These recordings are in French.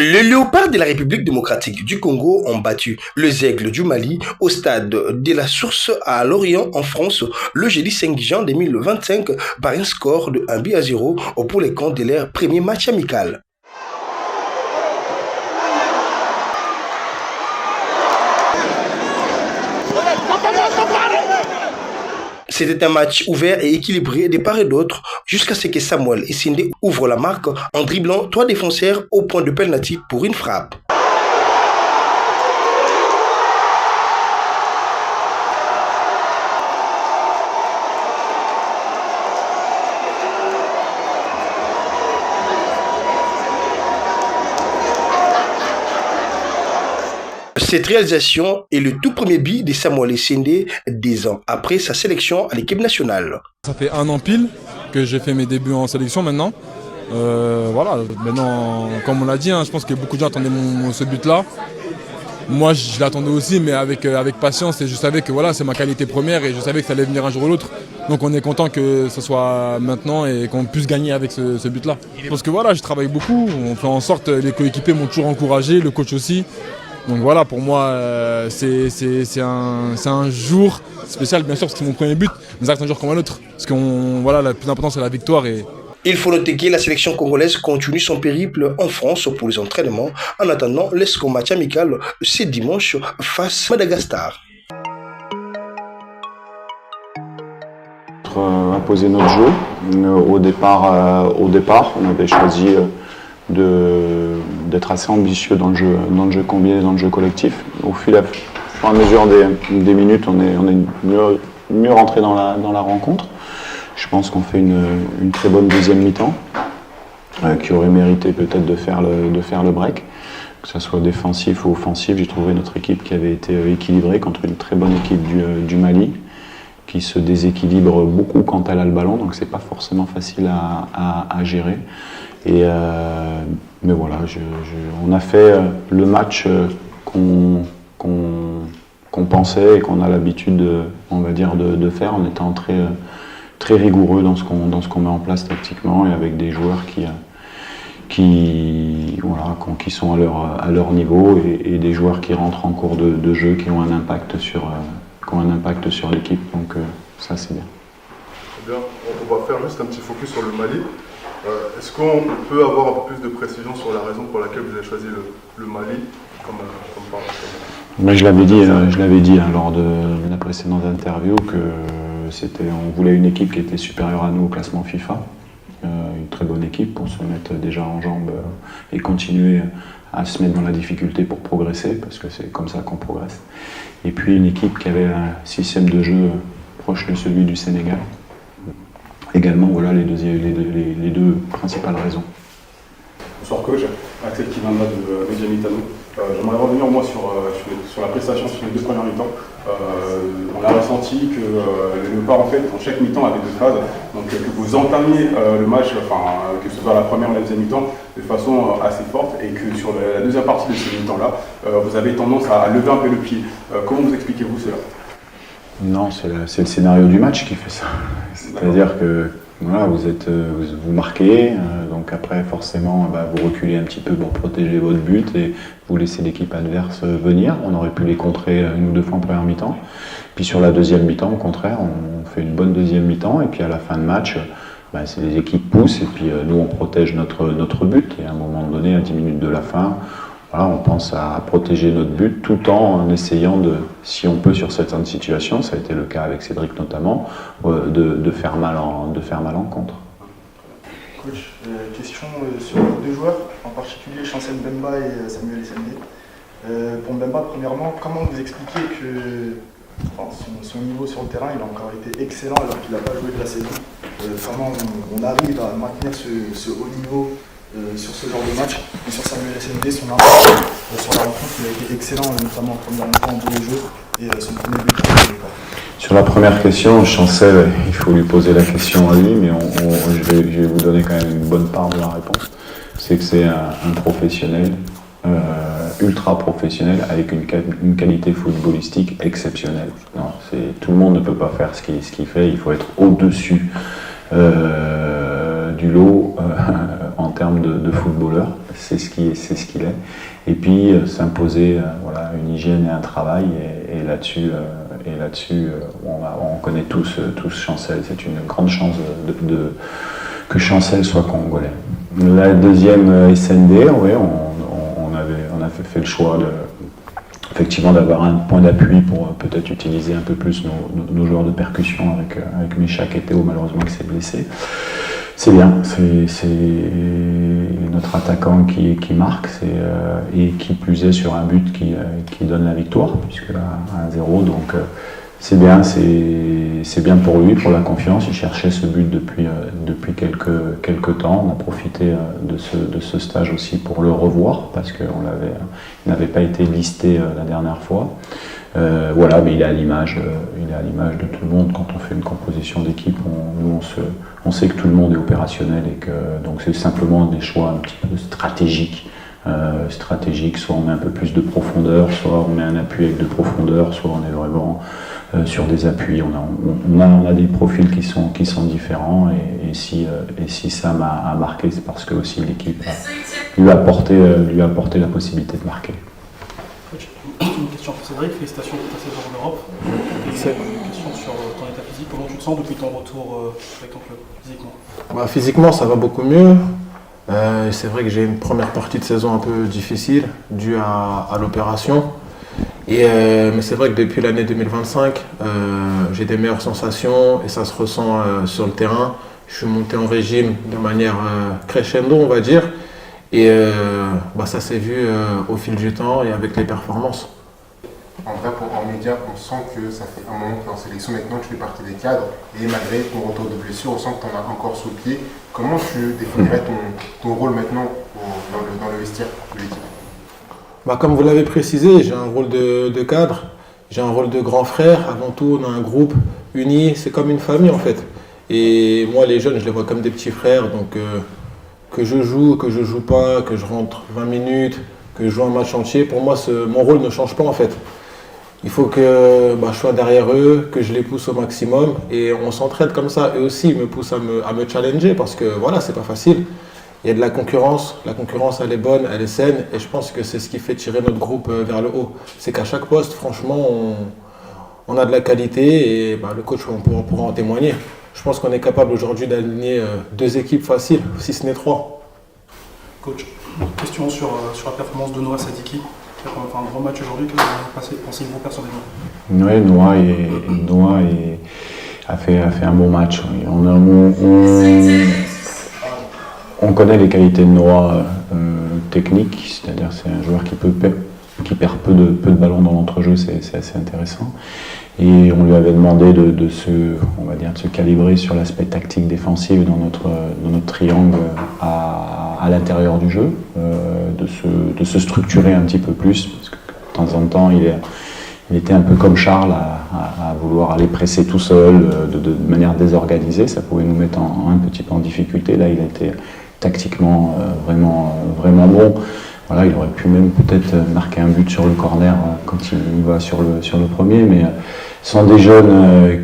Les léopards de la République démocratique du Congo ont battu les aigles du Mali au stade de la Source à Lorient en France le jeudi 5 juin 2025 par un score de 1-0 pour les comptes de leur premier match amical. C'était un match ouvert et équilibré de part et d'autre jusqu'à ce que Samuel Essindé ouvre la marque en dribblant 3 défenseurs au point de penalty pour une frappe. Cette réalisation est le tout premier but de Samuel Essindé 10 ans après sa sélection à l'équipe nationale. Ça fait 1 an pile que j'ai fait mes débuts en sélection maintenant. Voilà, maintenant, comme on l'a dit, je pense que beaucoup de gens attendaient ce but-là. Moi, je l'attendais aussi, mais avec patience, et je savais que voilà, c'est ma qualité première et je savais que ça allait venir un jour ou l'autre. Donc on est content que ce soit maintenant et qu'on puisse gagner avec ce but-là. Parce que voilà, je travaille beaucoup, on fait en sorte, les coéquipiers m'ont toujours encouragé, le coach aussi. Donc voilà, pour moi, c'est un jour spécial, bien sûr, parce que c'est mon premier but, mais ça reste un jour comme un autre. Parce que voilà, le plus important, c'est la victoire. Il faut noter que la sélection congolaise continue son périple en France pour les entraînements en attendant l'esco match amical ce dimanche face à Madagascar. Imposer notre jeu. Au départ, on avait choisi d'être assez ambitieux dans le jeu combiné, dans le jeu collectif. Au fur et à mesure des minutes, on est mieux rentré dans la rencontre. Je pense qu'on fait une très bonne deuxième mi-temps, qui aurait mérité peut-être de faire le break, que ce soit défensif ou offensif. J'ai trouvé notre équipe qui avait été équilibrée contre une très bonne équipe du Mali, qui se déséquilibre beaucoup quand elle a le ballon, donc c'est pas forcément facile à gérer. Mais voilà, on a fait le match qu'on pensait et qu'on a l'habitude, on va dire, de faire en étant très rigoureux dans ce qu'on met en place tactiquement et avec des joueurs qui sont à leur niveau et des joueurs qui rentrent en cours de jeu, qui ont un impact sur l'équipe. Donc ça, c'est bien. Très bien. On va faire juste un petit focus sur le Mali. Est-ce qu'on peut avoir un peu plus de précision sur la raison pour laquelle vous avez choisi le Mali comme partenaire? Mais je l'avais dit lors de la précédente interview on voulait une équipe qui était supérieure à nous au classement FIFA, une très bonne équipe pour se mettre déjà en jambes et continuer à se mettre dans la difficulté pour progresser, parce que c'est comme ça qu'on progresse. Et puis une équipe qui avait un système de jeu proche de celui du Sénégal. Également, voilà les deux principales raisons. Bonsoir coach, Axel Kivanda de Media Mitano. J'aimerais revenir moi sur la prestation sur les 2 premières mi-temps. On a ressenti que les Léopards, en fait, dans chaque mi-temps avait 2 phases. Donc que vous entamiez le match, que ce soit la première ou la deuxième mi-temps, de façon assez forte, et que sur la deuxième partie de ce mi-temps-là, vous avez tendance à lever un peu le pied. Comment vous expliquez-vous cela? Non, c'est le scénario du match qui fait ça. C'est-à-dire que voilà, vous marquez, donc après forcément vous reculez un petit peu pour protéger votre but et vous laissez l'équipe adverse venir. On aurait pu les contrer 1 ou 2 fois en première mi-temps. Puis sur la deuxième mi-temps, au contraire, on fait une bonne deuxième mi-temps et puis à la fin de match, c'est les équipes poussent et puis nous on protège notre but. Et à un moment donné, à 10 minutes de la fin, voilà, on pense à protéger notre but tout en essayant si on peut sur certaines situations, ça a été le cas avec Cédric notamment, de faire mal en contre. Coach, question sur 2 joueurs, en particulier Chancel Mbemba et Samuel Essindé. Pour Mbemba, premièrement, comment vous expliquez que son niveau sur le terrain, il a encore été excellent alors qu'il n'a pas joué de la saison? Comment on arrive à maintenir ce haut niveau sur ce genre de match? Et sur Samuel Essindé, son impact sur la rencontre, il a été excellent, notamment en première mi-temps en tous les jeux, et son premier but. Sur la première question, Chancel, il faut lui poser la question à lui, mais je vais vous donner quand même une bonne part de la réponse. C'est que c'est un professionnel, ultra professionnel, avec une qualité footballistique exceptionnelle. Non, tout le monde ne peut pas faire ce qu'il fait, il faut être au-dessus du lot en termes de footballeur, c'est ce qu'il est. Et puis s'imposer voilà, une hygiène et un travail, et là-dessus, on connaît tous Chancel. C'est une grande chance que Chancel soit congolais. La deuxième SND, oui, on a fait le choix effectivement d'avoir un point d'appui pour peut-être utiliser un peu plus nos joueurs de percussion avec Méchac et Théo, malheureusement, qui s'est blessé. C'est bien, c'est notre attaquant qui marque, et qui plus est sur un but qui donne la victoire, puisque là, 1-0, donc c'est bien pour lui, pour la confiance. Il cherchait ce but depuis quelques temps. On a profité de ce stage aussi pour le revoir, parce qu'il n'avait pas été listé la dernière fois. Voilà, mais il est à l'image de tout le monde. Quand on fait une composition d'équipe, on sait que tout le monde est opérationnel, et que donc c'est simplement des choix un petit peu stratégiques. Soit on met un peu plus de profondeur, soit on met un appui avec de profondeur, soit on est vraiment sur des appuis. On a des profils qui sont différents, et si Sam a marqué, c'est parce que aussi l'équipe lui a apporté la possibilité de marquer. Une question pour Cédric, félicitations pour ta saison en Europe. Une question sur ton état physique, comment tu te sens depuis ton retour avec ton club, physiquement? Physiquement, ça va beaucoup mieux. C'est vrai que j'ai une première partie de saison un peu difficile, due à l'opération. Mais c'est vrai que depuis l'année 2025, j'ai des meilleures sensations, et ça se ressent sur le terrain. Je suis monté en régime de manière crescendo, on va dire. Et ça s'est vu au fil du temps et avec les performances. En vrai, en média, on sent que ça fait un moment que tu es en sélection. Maintenant, tu fais partie des cadres. Et malgré ton retour de blessure, on sent que tu en as encore sous le pied. Comment tu définirais ton rôle maintenant dans le vestiaire de l'équipe? Comme vous l'avez précisé, j'ai un rôle de cadre. J'ai un rôle de grand frère. Avant tout, on a un groupe uni. C'est comme une famille, en fait. Et moi, les jeunes, je les vois comme des petits frères. Donc, que je joue pas, que je rentre 20 minutes, que je joue un match entier, pour moi, mon rôle ne change pas, en fait. Il faut que je sois derrière eux, que je les pousse au maximum, et on s'entraide comme ça. Eux aussi, ils me poussent à me challenger, parce que voilà, c'est pas facile. Il y a de la concurrence, elle est bonne, elle est saine, et je pense que c'est ce qui fait tirer notre groupe vers le haut. C'est qu'à chaque poste, franchement, on a de la qualité, et le coach pourra en témoigner. Je pense qu'on est capable aujourd'hui d'aligner 2 équipes faciles, si ce n'est 3. Coach, question sur la performance de Noah Sadiki, qui a fait un gros match aujourd'hui. Qu'est-ce que vous pensez-vous personnellement? Oui, Noah a fait un bon match. On connaît les qualités de Noah techniques, c'est-à-dire c'est un joueur qui perd peu de ballons dans l'entrejeu, c'est assez intéressant. Et on lui avait demandé de se calibrer sur l'aspect tactique défensif dans notre triangle à l'intérieur du jeu, de se structurer un petit peu plus, parce que de temps en temps il était un peu comme Charles à vouloir aller presser tout seul de manière désorganisée. Ça pouvait nous mettre un petit peu en difficulté. Là, il a été tactiquement vraiment bon. Voilà, il aurait pu même peut-être marquer un but sur le corner quand il va sur le premier, mais ce sont des jeunes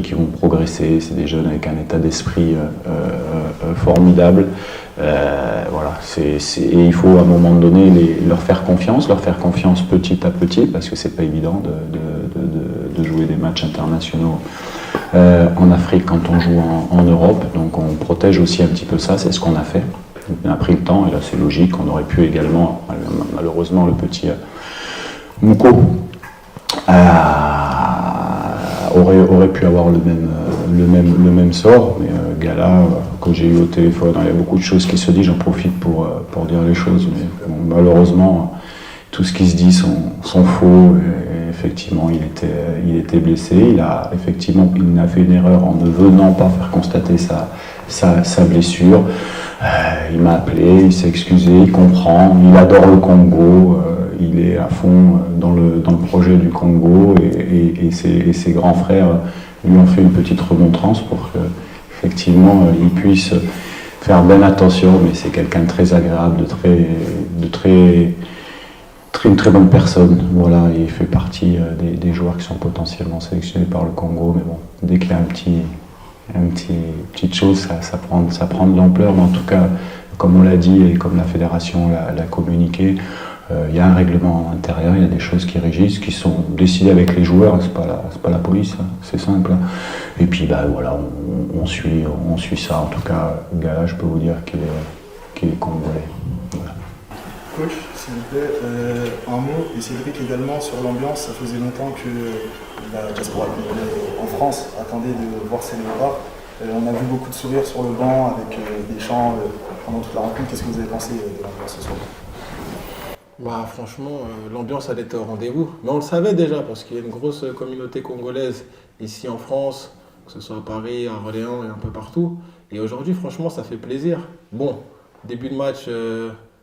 qui vont progresser. C'est des jeunes avec un état d'esprit formidable. Voilà, et il faut à un moment donné leur faire confiance petit à petit, parce que c'est pas évident de jouer des matchs internationaux en Afrique quand on joue en Europe. Donc on protège aussi un petit peu ça, c'est ce qu'on a fait. On a pris le temps, et là c'est logique. On aurait pu également, malheureusement, le petit Mouko aurait pu avoir le même sort, mais Gala, quand j'ai eu au téléphone, il y a beaucoup de choses qui se disent, j'en profite pour dire les choses, mais malheureusement tout ce qui se dit sont faux, et effectivement il était blessé, il n'a fait une erreur en ne venant pas faire constater sa blessure. Il m'a appelé, il s'est excusé, il comprend, il adore le Congo, il est à fond dans le projet du Congo, et ses grands frères lui ont fait une petite remontrance pour qu'effectivement il puisse faire bien attention, mais c'est quelqu'un de très agréable, une très bonne personne. Voilà, il fait partie des joueurs qui sont potentiellement sélectionnés par le Congo, mais bon, dès qu'il y a une petite chose, ça prend de l'ampleur, mais en tout cas, comme on l'a dit et comme la fédération l'a communiqué, il y a un règlement intérieur, il y a des choses qui régissent, qui sont décidées avec les joueurs, c'est pas la police, hein, c'est simple. Et puis voilà, on suit ça. En tout cas, Gala, je peux vous dire qu'il est congolais. Voilà. Coach, s'il vous plaît, un mot, et Cédric également, sur l'ambiance. Ça faisait longtemps que la diaspora en France attendait de voir ces léopards. On a vu beaucoup de sourires sur le banc avec des chants pendant toute la rencontre. Qu'est-ce que vous avez pensé de l'ambiance ce soir? Franchement, l'ambiance elle était au rendez-vous. Mais on le savait déjà parce qu'il y a une grosse communauté congolaise ici en France, que ce soit à Paris, à Orléans et un peu partout. Et aujourd'hui, franchement, ça fait plaisir. Bon, début de match,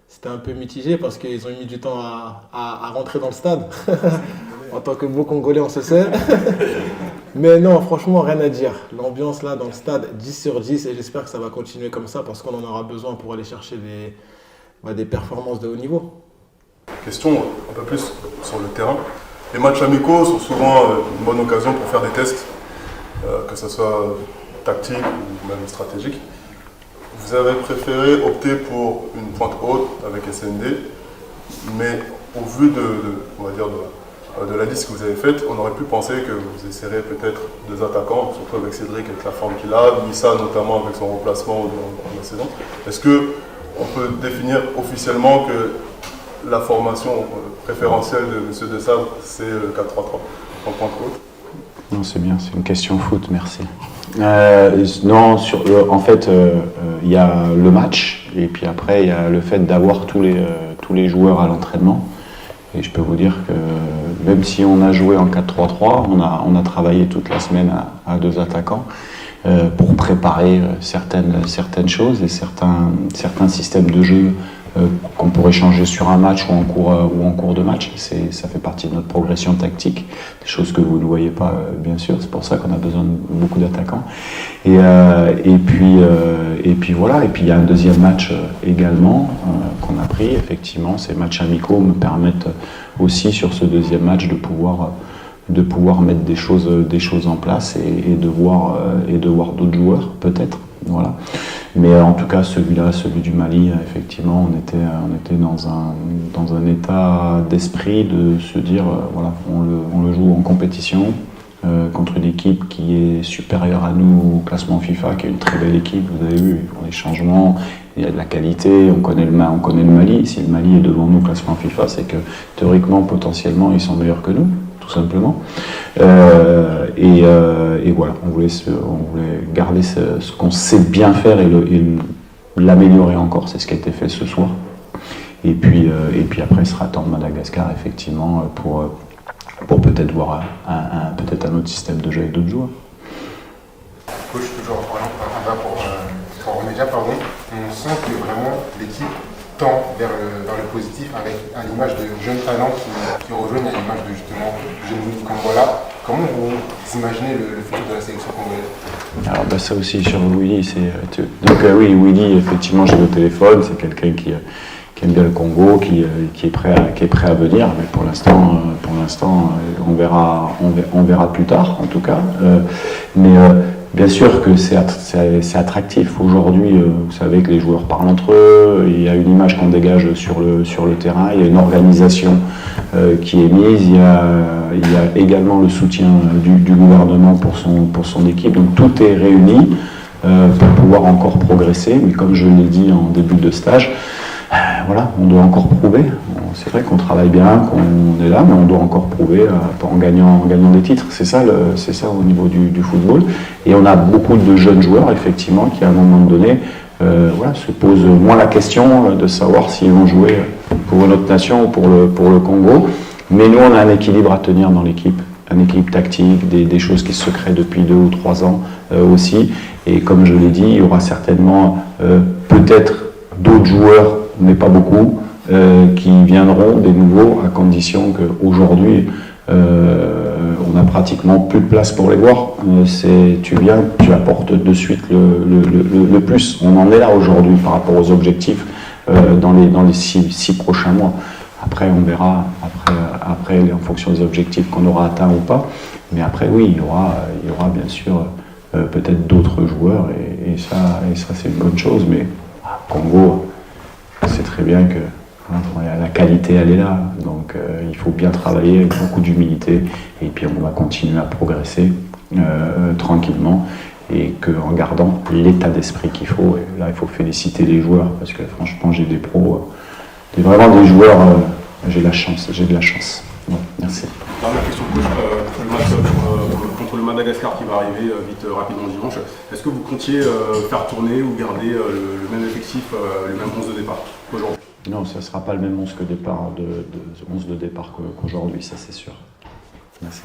c'était un peu mitigé parce qu'ils ont mis du temps à rentrer dans le stade. En tant que beau Congolais, on se sait. Mais non, franchement, rien à dire. L'ambiance là dans le stade, 10 sur 10, et j'espère que ça va continuer comme ça parce qu'on en aura besoin pour aller chercher des performances de haut niveau. Question un peu plus sur le terrain. Les matchs amicaux sont souvent une bonne occasion pour faire des tests, que ce soit tactique ou même stratégique. Vous avez préféré opter pour une pointe haute avec SND, mais au vu de la liste que vous avez faite, on aurait pu penser que vous essayerez peut-être deux attaquants, surtout avec Cédric, avec la forme qu'il a, Missa notamment avec son remplacement dans la saison. Est-ce qu'on peut définir officiellement que la formation préférentielle de M. Desabre, c'est le 4-3-3 en pointe haute? Non, c'est bien, c'est une question foot, merci. Non, en fait, il y a le match, et puis après, il y a le fait d'avoir tous les joueurs à l'entraînement. Et je peux vous dire que même si on a joué en 4-3-3, on a travaillé toute la semaine à deux attaquants pour préparer certaines choses et certains systèmes de jeu qu'on pourrait changer sur un match ou en cours de match. Ça fait partie de notre progression tactique, des choses que vous ne voyez pas bien sûr, c'est pour ça qu'on a besoin de beaucoup d'attaquants. Et puis voilà, et puis il y a un deuxième match également qu'on a pris, effectivement, ces matchs amicaux me permettent aussi sur ce deuxième match de pouvoir mettre des choses en place et de voir d'autres joueurs peut-être. Voilà. Mais en tout cas, celui du Mali, effectivement, on était dans un état d'esprit de se dire, voilà, on le joue en compétition contre une équipe qui est supérieure à nous au classement FIFA, qui est une très belle équipe. Vous avez vu, ils font des changements, il y a de la qualité, on connaît le Mali. Si le Mali est devant nous au classement FIFA, c'est que théoriquement, potentiellement, ils sont meilleurs que nous, tout simplement. Et voilà, on voulait garder ce qu'on sait bien faire et l'améliorer encore. C'est ce qui a été fait ce soir. Et puis après, il sera temps de Madagascar, effectivement, pour peut-être voir peut-être un autre système de jeu avec d'autres joueurs. Coach, toujours pour Remédia, on sent que vraiment l'équipe tend vers le positif avec à l'image de jeunes talents qui rejoignent à l'image de justement jeunes Willy Congola. Comment vous imaginez le futur de la sélection congolaise? Alors ça aussi sur Willy, donc oui, Willy, effectivement, j'ai le téléphone, c'est quelqu'un qui aime bien le Congo, qui est prêt à venir, mais pour l'instant on verra plus tard en tout cas. Bien sûr que c'est attractif. Aujourd'hui, vous savez que les joueurs parlent entre eux, il y a une image qu'on dégage sur le terrain, il y a une organisation qui est mise, il y a également le soutien du gouvernement pour son équipe. Donc tout est réuni pour pouvoir encore progresser. Mais comme je l'ai dit en début de stage, voilà, on doit encore prouver. C'est vrai qu'on travaille bien, qu'on est là, mais on doit encore prouver en gagnant des titres. C'est ça au niveau du football. Et on a beaucoup de jeunes joueurs, effectivement, qui à un moment donné se posent moins la question de savoir s'ils vont jouer pour notre nation ou pour le Congo. Mais nous, on a un équilibre à tenir dans l'équipe. Un équilibre tactique, des choses qui se créent depuis 2 ou 3 ans aussi. Et comme je l'ai dit, il y aura certainement peut-être d'autres joueurs, mais pas beaucoup, qui viendront des nouveaux, à condition qu'aujourd'hui on n'a pratiquement plus de place pour les voir. Tu viens, tu apportes de suite le plus. On en est là aujourd'hui par rapport aux objectifs dans les 6 prochains mois. Après on verra, après en fonction des objectifs qu'on aura atteints ou pas. Mais après oui, il y aura bien sûr peut-être d'autres joueurs, et ça c'est une bonne chose. Mais Congo, c'est très bien que la qualité elle est là, donc il faut bien travailler avec beaucoup d'humilité, et puis on va continuer à progresser tranquillement, et qu'en gardant l'état d'esprit qu'il faut. Et là il faut féliciter les joueurs, parce que franchement j'ai des pros, vraiment des joueurs, j'ai de la chance. Bon, merci. Dernière question, coach. Le match contre le Madagascar qui va arriver rapidement dimanche, est-ce que vous comptiez faire tourner ou garder le même effectif, le même 11 de départ qu'aujourd'hui? Non, ça ne sera pas le même 11 de départ qu'aujourd'hui, ça c'est sûr. Merci.